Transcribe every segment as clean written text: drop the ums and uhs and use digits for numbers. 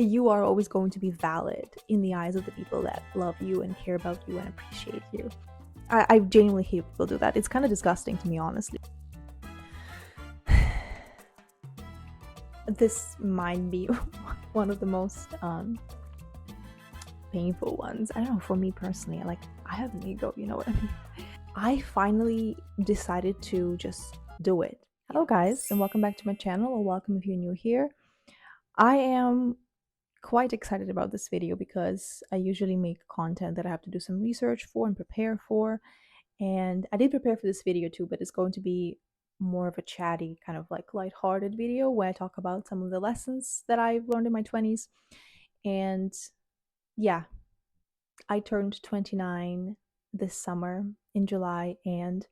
You are always going to be valid in the eyes of the people that love you and care about you and appreciate you. I genuinely hate people do that. It's kind of disgusting to me, honestly. This might be one of the most painful ones. I don't know, for me personally, like, I have an ego, you know what I mean? I finally decided to just do it. Hello guys, and welcome back to my channel, or welcome if you're new here. I am quite excited about this video because I usually make content that I have to do some research for and prepare for. And I did prepare for this video too, but it's going to be more of a chatty, kind of like lighthearted video where I talk about some of the lessons that I've learned in my 20s. And yeah, I turned 29 this summer in July, and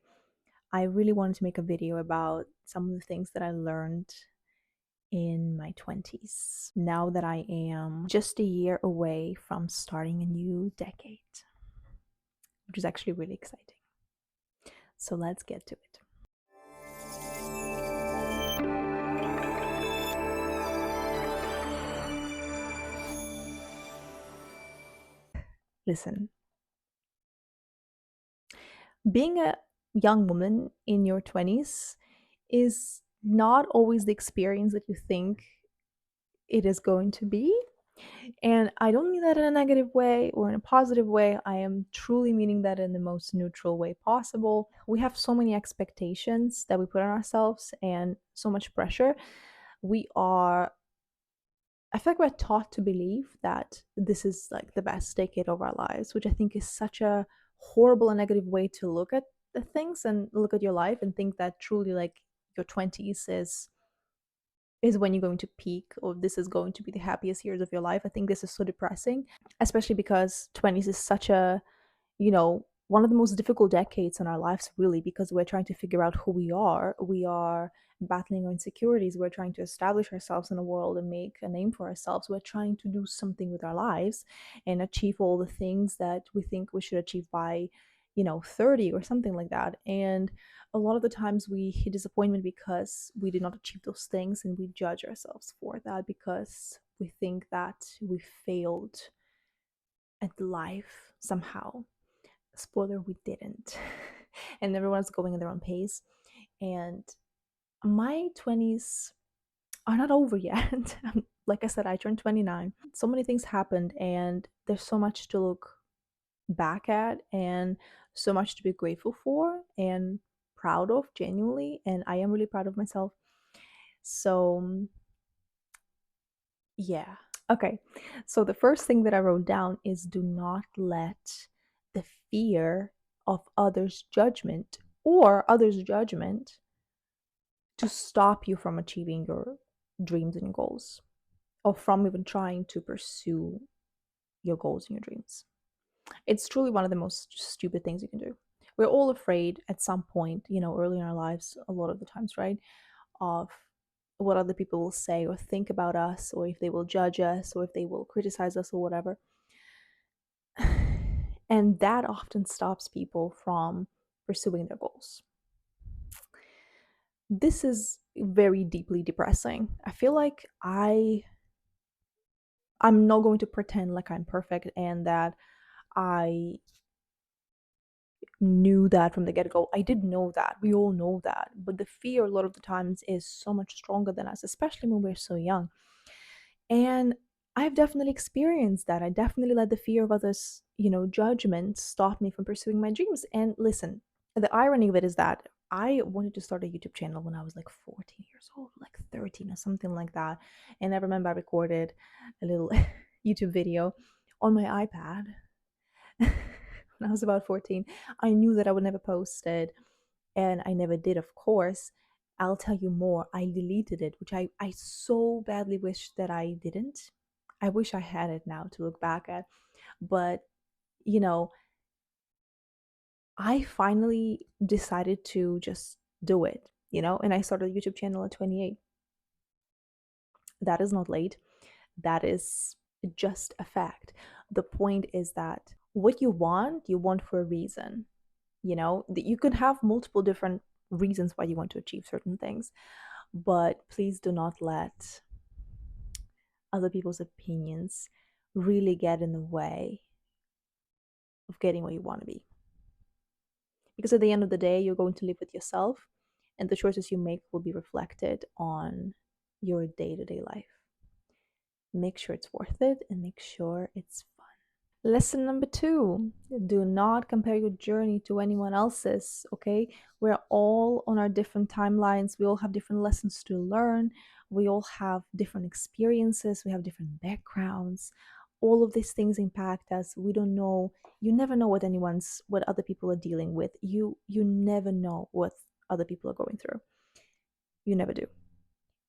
I really wanted to make a video about some of the things that I learned in my 20s, now that I am just a year away from starting a new decade, which is actually really exciting. So let's get to it. Listen, being a young woman in your 20s is not always the experience that you think it is going to be. And I don't mean that in a negative way or in a positive way. I am truly meaning that in the most neutral way possible. We have so many expectations that we put on ourselves and so much pressure. I feel like we're taught to believe that this is like the best decade of our lives, which I think is such a horrible and negative way to look at the things and look at your life and think that truly like your 20s is when you're going to peak, or this is going to be the happiest years of your life. I think this is so depressing, especially because 20s is such a, one of the most difficult decades in our lives, really, because we're trying to figure out who we are. We are battling our insecurities. We're trying to establish ourselves in the world and make a name for ourselves. We're trying to do something with our lives and achieve all the things that we think we should achieve by 30 or something like that. And a lot of the times we hit disappointment because we did not achieve those things, and we judge ourselves for that because we think that we failed at life somehow. Spoiler, we didn't. And everyone's going at their own pace. And my 20s are not over yet. Like I said, I turned 29. So many things happened, and there's so much to look back at and so much to be grateful for and proud of, genuinely. And I am really proud of myself. So yeah. Okay. So the first thing that I wrote down is, do not let the fear of others' judgment to stop you from achieving your dreams and goals, or from even trying to pursue your goals and your dreams. It's truly one of the most stupid things you can do. We're all afraid at some point, early in our lives, a lot of the times, right, of what other people will say or think about us, or if they will judge us, or if they will criticize us, or whatever. And that often stops people from pursuing their goals. This is very deeply depressing. I feel like I'm not going to pretend like I'm perfect and that I knew that from the get-go. I did know that. We all know that. But the fear a lot of the times is so much stronger than us, especially when we're so young. And I've definitely experienced that. I definitely let the fear of others, judgment stop me from pursuing my dreams. And listen, the irony of it is that I wanted to start a YouTube channel when I was like 14 years old, like 13 or something like that. And I remember I recorded a little YouTube video on my iPad when I was about 14. I knew that I would never post it, and I never did, of course. I'll tell you more. I deleted it, which I so badly wish that I didn't. I wish I had it now to look back at. But, you know, I finally decided to just do it, and I started a YouTube channel at 28. That is not late. That is just a fact. The point is that what you want for a reason. That you could have multiple different reasons why you want to achieve certain things, but please do not let other people's opinions really get in the way of getting where you want to be. Because at the end of the day, you're going to live with yourself, and the choices you make will be reflected on your day to day life. Make sure it's worth it and make sure it's fun. Lesson number 2, do not compare your journey to anyone else's, okay? We're all on our different timelines. We all have different lessons to learn. We all have different experiences. We have different backgrounds. All of these things impact us. We don't know. You never know what other people are dealing with. You never know what other people are going through. You never do.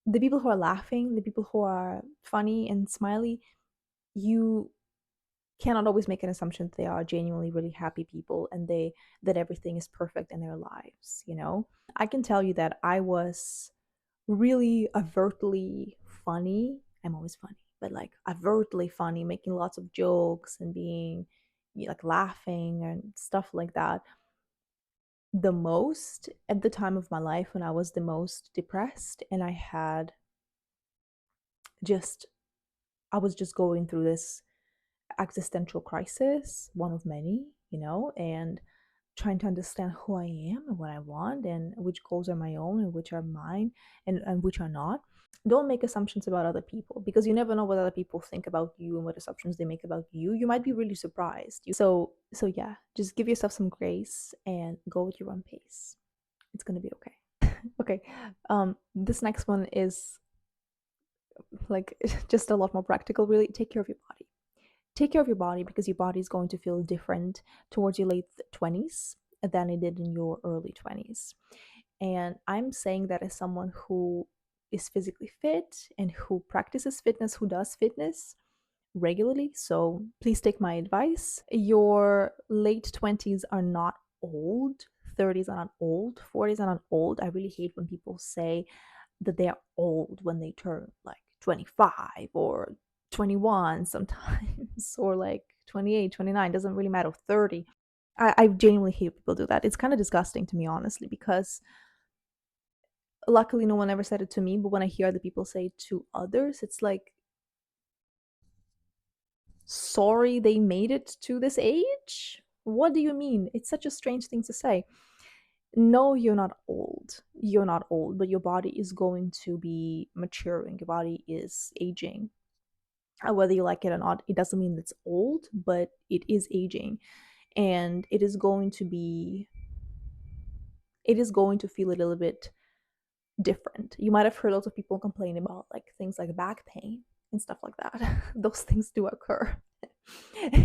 The people who are laughing, the people who are funny and smiley, you cannot always make an assumption that they are genuinely really happy people and that everything is perfect in their lives, you know? I can tell you that I was really overtly funny. I'm always funny, but like overtly funny, making lots of jokes and being like laughing and stuff like that the most at the time of my life when I was the most depressed, and just I was just going through this existential crisis, one of many, and trying to understand who I am and what I want and which goals are my own and which are mine and which are not. Don't make assumptions about other people because you never know what other people think about you and what assumptions they make about you. You might be really surprised. So yeah, just give yourself some grace and go at your own pace. It's gonna be okay. Okay. This next one is like just a lot more practical, really. Take care of your body. Take care of your body because your body is going to feel different towards your late 20s than it did in your early 20s. And I'm saying that as someone who is physically fit and who practices fitness, who does fitness regularly. So please take my advice. Your late 20s are not old. 30s are not old. 40s are not old. I really hate when people say that they are old when they turn like 25 or 21 sometimes, or like 28, 29, doesn't really matter, 30. I genuinely hate people do that. It's kind of disgusting to me, honestly, because luckily no one ever said it to me, but when I hear other people say it to others, it's like, sorry they made it to this age? What do you mean? It's such a strange thing to say. No, you're not old. You're not old, but your body is going to be maturing. Your body is aging. Whether you like it or not, it doesn't mean it's old, but it is aging. And it is going to feel a little bit different. You might have heard lots of people complain about like things like back pain and stuff like that. Those things do occur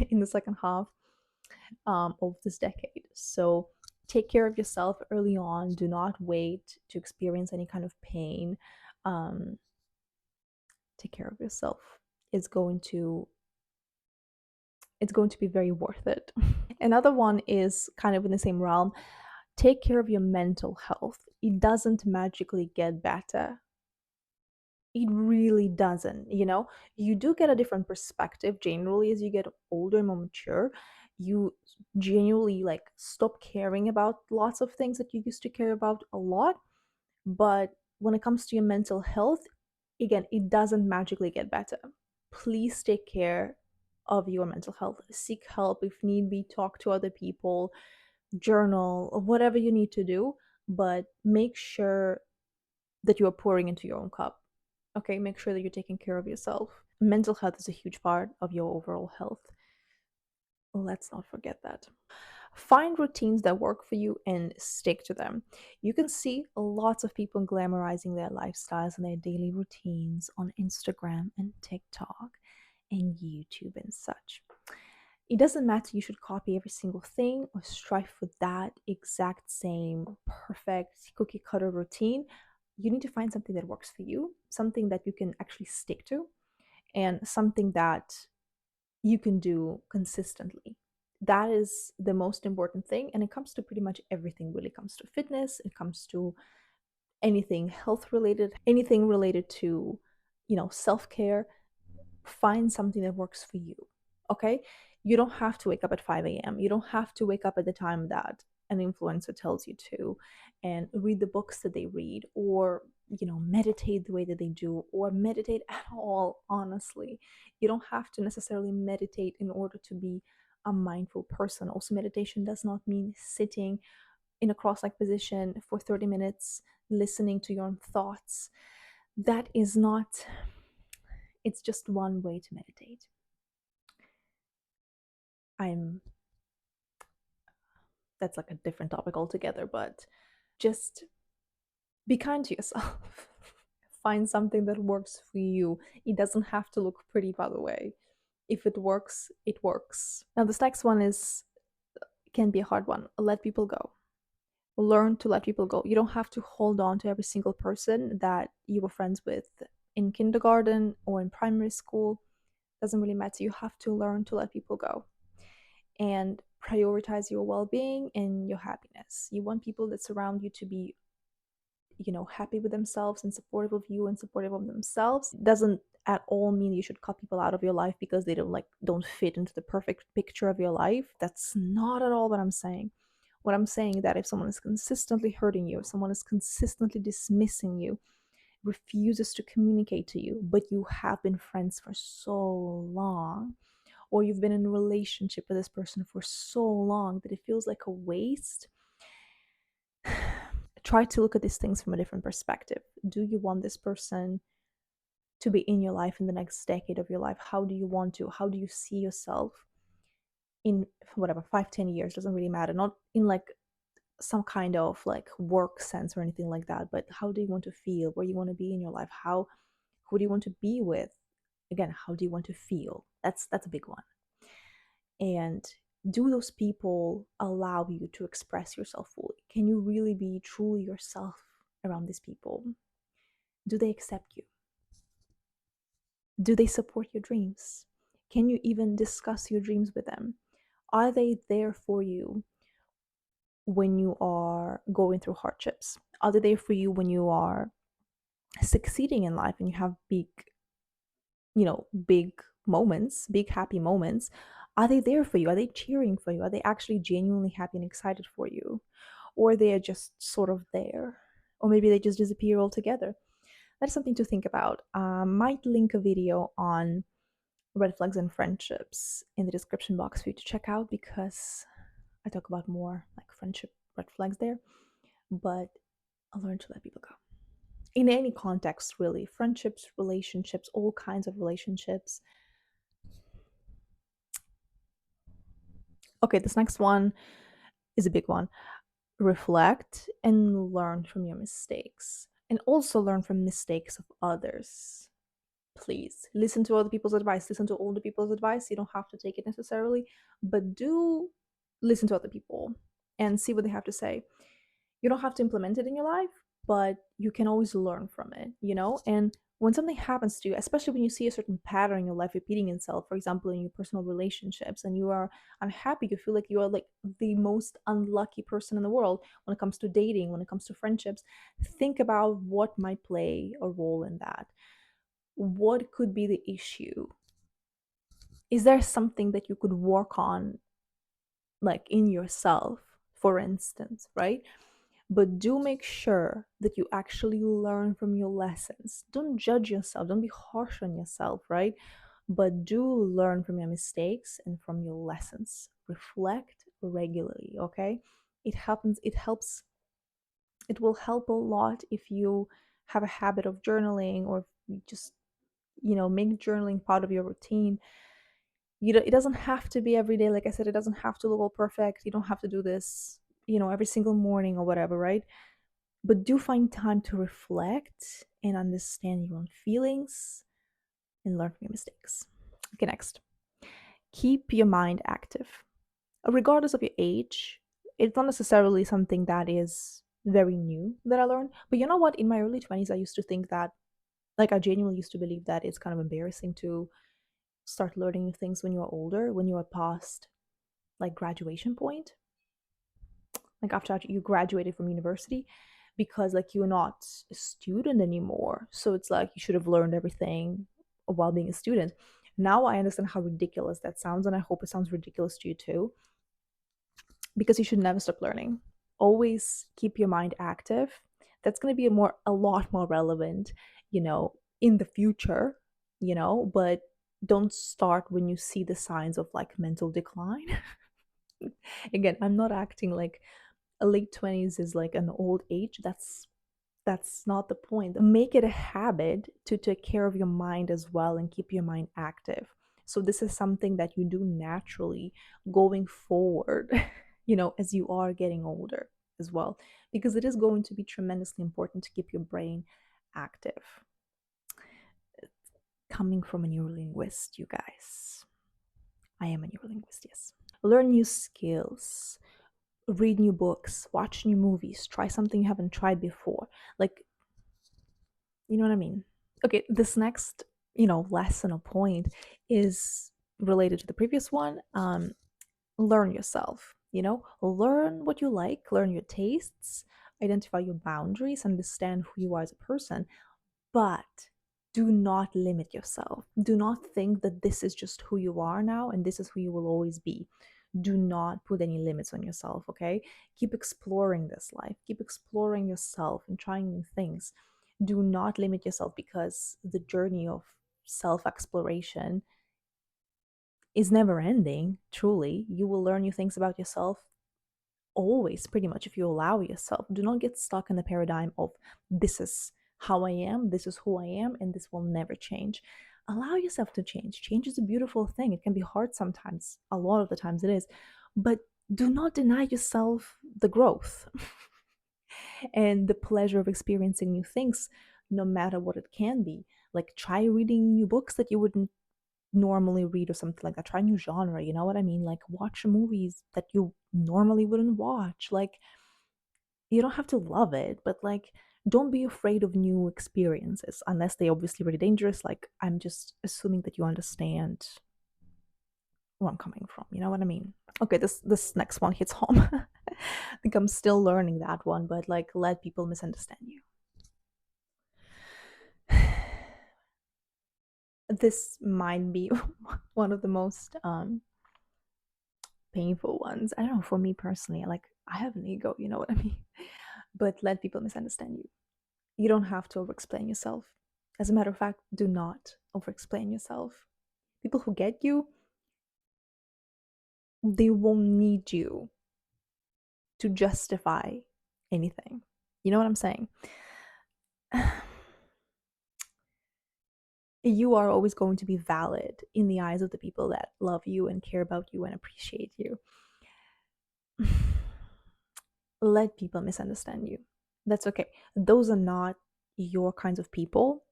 in the second half of this decade. So take care of yourself early on. Do not wait to experience any kind of pain. Um, take care of yourself. It's going to be very worth it. Another one is kind of in the same realm. Take care of your mental health. It doesn't magically get better. It really doesn't, You do get a different perspective generally as you get older and more mature. You genuinely like stop caring about lots of things that you used to care about a lot. But when it comes to your mental health, again, it doesn't magically get better. Please take care of your mental health. Seek help if need be, talk to other people, journal, or whatever you need to do, but make sure that you are pouring into your own cup. Okay, make sure that you're taking care of yourself. Mental health is a huge part of your overall health. Let's not forget that. Find routines that work for you and stick to them. You can see lots of people glamorizing their lifestyles and their daily routines on Instagram and TikTok and YouTube and such. It doesn't matter you should copy every single thing or strive for that exact same perfect cookie cutter routine. You need to find something that works for you, something that you can actually stick to, and something that you can do consistently. That is the most important thing. And it comes to pretty much everything, really. It comes to fitness, it comes to anything health related, anything related to, self-care. Find something that works for you. Okay? You don't have to wake up at 5 a.m. You don't have to wake up at the time that an influencer tells you to and read the books that they read or meditate the way that they do, or meditate at all. Honestly, you don't have to necessarily meditate in order to be a mindful person. Also, meditation does not mean sitting in a cross-legged position for 30 minutes listening to your own thoughts. That is not, it's just one way to meditate. I'm That's like a different topic altogether, but just be kind to yourself. Find something that works for you. It doesn't have to look pretty, by the way. If it works, it works. Now, this next one can be a hard one. Let people go. Learn to let people go. You don't have to hold on to every single person that you were friends with in kindergarten or in primary school. Doesn't really matter. You have to learn to let people go and prioritize your well-being and your happiness. You want people that surround you to be happy with themselves and supportive of you and supportive of themselves. It doesn't at all mean you should cut people out of your life because they don't fit into the perfect picture of your life. That's not at all what I'm saying. What I'm saying is that if someone is consistently hurting you, if someone is consistently dismissing you, refuses to communicate to you, but you have been friends for so long, or you've been in a relationship with this person for so long that it feels like a waste, try to look at these things from a different perspective. Do you want this person to be in your life in the next decade of your life? How do you want to? How do you see yourself in whatever 5-10 years? Doesn't really matter. Not in like some kind of like work sense or anything like that, but how do you want to feel? Where you want to be in your life? Who do you want to be with? Again, how do you want to feel? That's a big one. And do those people allow you to express yourself fully? Can you really be truly yourself around these people? Do they accept you? Do they support your dreams? Can you even discuss your dreams with them? Are they there for you when you are going through hardships? Are they there for you when you are succeeding in life and you have big moments, big happy moments? Are they there for you? Are they cheering for you? Are they actually genuinely happy and excited for you? Or they are just sort of there? Or maybe they just disappear altogether? That's something to think about. Might link a video on red flags and friendships in the description box for you to check out, because I talk about more like friendship red flags there. But I learned to let people go. In any context, really. Friendships, relationships, all kinds of relationships. Okay, this next one is a big one. Reflect and learn from your mistakes. And also learn from mistakes of others. Please listen to other people's advice. Listen to older people's advice. You don't have to take it necessarily, but do listen to other people and see what they have to say. You don't have to implement it in your life, but you can always learn from it. And when something happens to you, especially when you see a certain pattern in your life repeating itself, for example, in your personal relationships, and you are unhappy, you feel like you are like the most unlucky person in the world when it comes to dating, when it comes to friendships, think about what might play a role in that. What could be the issue? Is there something that you could work on, like in yourself, for instance, right? But do make sure that you actually learn from your lessons. Don't judge yourself, don't be harsh on yourself, right? But do learn from your mistakes and from your lessons. Reflect regularly, okay? It will help a lot if you have a habit of journaling, or if you just make journaling part of your routine. It doesn't have to be every day. Like I said, it doesn't have to look all perfect. You don't have to do this every single morning or whatever, right? But do find time to reflect and understand your own feelings and learn from your mistakes. Okay, next. Keep your mind active. Regardless of your age, it's not necessarily something that is very new that I learned. But you know what? In my early 20s, I used to think that, like, I genuinely used to believe that it's kind of embarrassing to start learning new things when you are older, when you are past like graduation point, like after you graduated from university, because like you're not a student anymore. So it's like you should have learned everything while being a student. Now I understand how ridiculous that sounds, and I hope it sounds ridiculous to you too, because you should never stop learning. Always keep your mind active. That's going to be a lot more relevant, in the future, but don't start when you see the signs of like mental decline. Again, I'm not acting like a late 20s is like an old age. That's not the point. Make it a habit to take care of your mind as well and keep your mind active. So this is something that you do naturally going forward, as you are getting older as well, because it is going to be tremendously important to keep your brain active. Coming from a neurolinguist, you guys. I am a neurolinguist, yes. Learn new skills, read new books, watch new movies, try something you haven't tried before. Like, you know what I mean? Okay, this next, lesson or point is related to the previous one. Learn yourself, learn what you like, learn your tastes, identify your boundaries, understand who you are as a person, but do not limit yourself. Do not think that this is just who you are now and this is who you will always be. Do not put any limits on yourself, okay? Keep exploring this life, keep exploring yourself and trying new things. Do not limit yourself, because the journey of self exploration is never ending. Truly, you will learn new things about yourself always, pretty much, if you allow yourself. Do not get stuck in the paradigm of this is how I am, this is who I am, and this will never change. Allow yourself to change. Change is a beautiful thing. It can be hard sometimes, a lot of the times it is, but do not deny yourself the growth and the pleasure of experiencing new things, no matter what it can be. Like, try reading new books that you wouldn't normally read or something like that. Try new genre, you know what I mean? Like, watch movies that you normally wouldn't watch. Like, you don't have to love it, but like, don't be afraid of new experiences unless they're obviously really dangerous. Like, I'm just assuming that you understand where I'm coming from. You know what I mean? Okay, this next one hits home. I think I'm still learning that one, but like, let people misunderstand you. This might be one of the most painful ones. I don't know, for me personally, like, I have an ego, you know what I mean? But let people misunderstand you. You don't have to over explain yourself. As a matter of fact, do not over explain yourself. People who get you, they won't need you to justify anything. You know what I'm saying? You are always going to be valid in the eyes of the people that love you and care about you and appreciate you. Let people misunderstand you. That's okay. Those are not your kinds of people.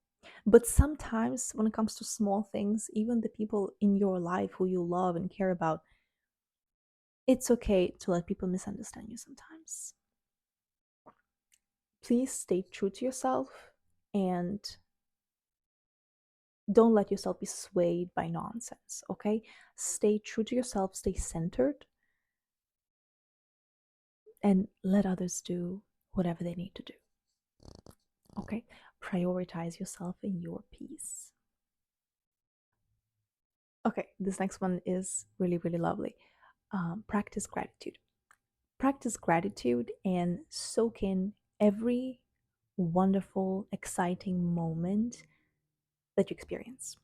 But sometimes, when it comes to small things, even the people in your life who you love and care about, it's okay to let people misunderstand you sometimes. Please stay true to yourself and don't let yourself be swayed by nonsense, okay? Stay true to yourself, stay centered, and let others do whatever they need to do, okay? Prioritize yourself and your peace. Okay, this next one is really, really lovely. Practice gratitude. Practice gratitude and soak in every wonderful, exciting moment that you experience.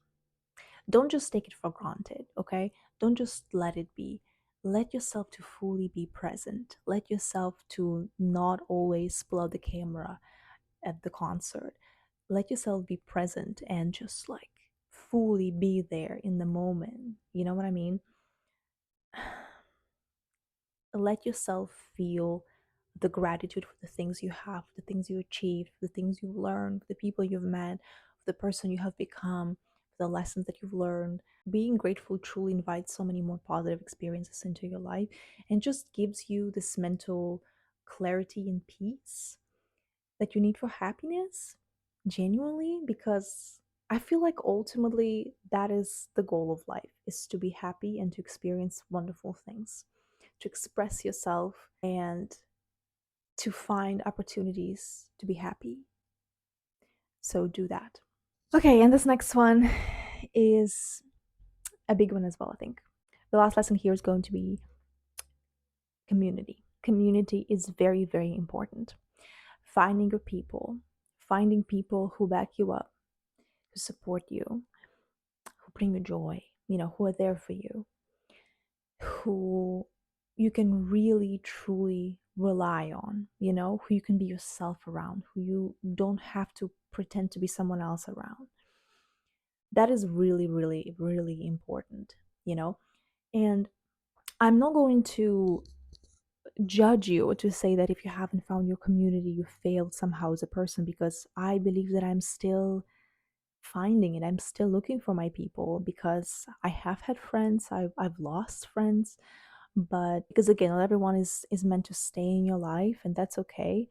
Don't just take it for granted, okay? Don't just let it be. Let yourself to fully be present. Let yourself to not always pull out the camera at the concert. Let yourself be present and just like fully be there in the moment. You know what I mean? Let yourself feel the gratitude for the things you have, the things you achieved, the things you've learned, the people you've met, the person you have become, the lessons that you've learned. Being grateful truly invites so many more positive experiences into your life and just gives you this mental clarity and peace that you need for happiness, genuinely, because I feel like ultimately that is the goal of life, is to be happy and to experience wonderful things, to express yourself and to find opportunities to be happy. So do that. Okay, and this next one is a big one as well, I think. The last lesson here is going to be community. Community is very, very important. finding your people, finding people who back you up, who support you, who bring you joy, who are there for you, who you can really truly rely on, who you can be yourself around, who you don't have to pretend to be someone else around. That is really, really, really important, you know? And I'm not going to judge you or to say that if you haven't found your community, you failed somehow as a person, because I believe that I'm still finding it. I'm still looking for my people, because I have had friends, I've lost friends, but because again, not everyone is meant to stay in your life, and that's okay.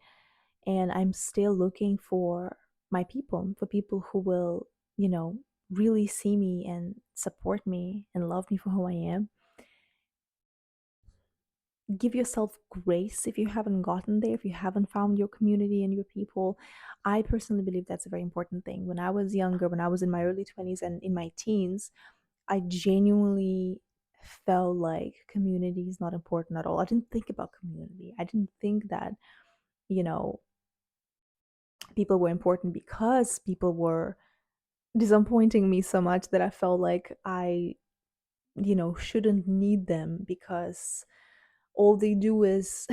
And I'm still looking for my people, for people who will, you know, really see me and support me and love me for who I am. Give yourself grace if you haven't gotten there, if you haven't found your community and your people. I personally believe that's a very important thing. When I was younger, when I was in my early 20s and in my teens, I genuinely felt like community is not important at all. I didn't think about community. I didn't think that, you know, people were important, because people were disappointing me so much that I felt like I, shouldn't need them, because all they do is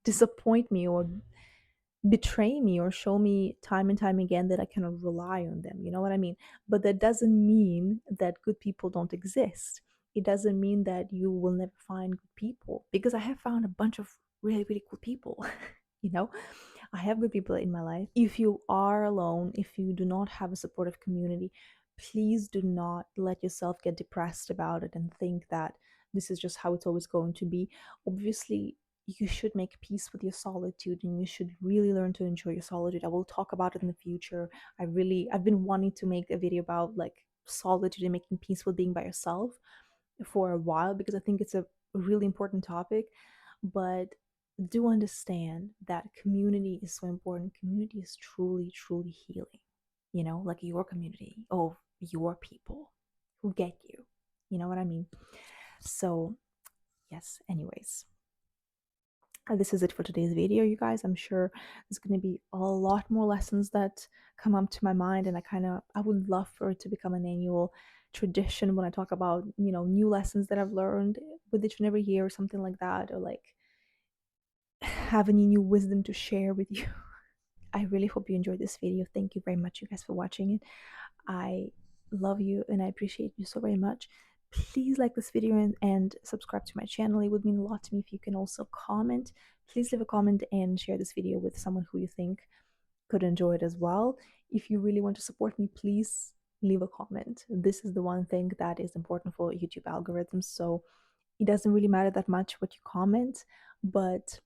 disappoint me or betray me or show me time and time again that I cannot rely on them. You know what I mean? But that doesn't mean that good people don't exist. It doesn't mean that you will never find good people, because I have found a bunch of really, really cool people. you know, I have good people in my life. If you are alone, if you do not have a supportive community, please do not let yourself get depressed about it and think that this is just how it's always going to be. Obviously, you should make peace with your solitude, and you should really learn to enjoy your solitude. I will talk about it in the future. I've been wanting to make a video about like solitude and making peace with being by yourself for a while, because I think it's a really important topic. But do understand that community is so important. Community is truly, truly healing. Like your community of your people who get you. You know what I mean? So, yes, anyways, this is it for today's video, you guys. I'm sure there's going to be a lot more lessons that come up to my mind, and I would love for it to become an annual tradition when I talk about, new lessons that I've learned with each and every year, or something like that, or like have any new wisdom to share with you. I really hope you enjoyed this video. Thank you very much, you guys, for watching it. I love you and I appreciate you so very much. Please like this video and subscribe to my channel. It would mean a lot to me if you can also comment. Please leave a comment and share this video with someone who you think could enjoy it as well. If you really want to support me, please leave a comment. This is the one thing that is important for YouTube algorithms. So it doesn't really matter that much what you comment, but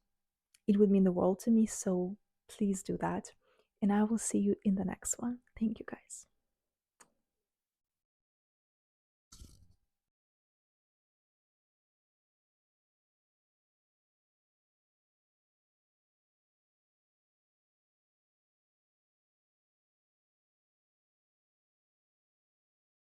it would mean the world to me. So please do that. And I will see you in the next one. Thank you, guys.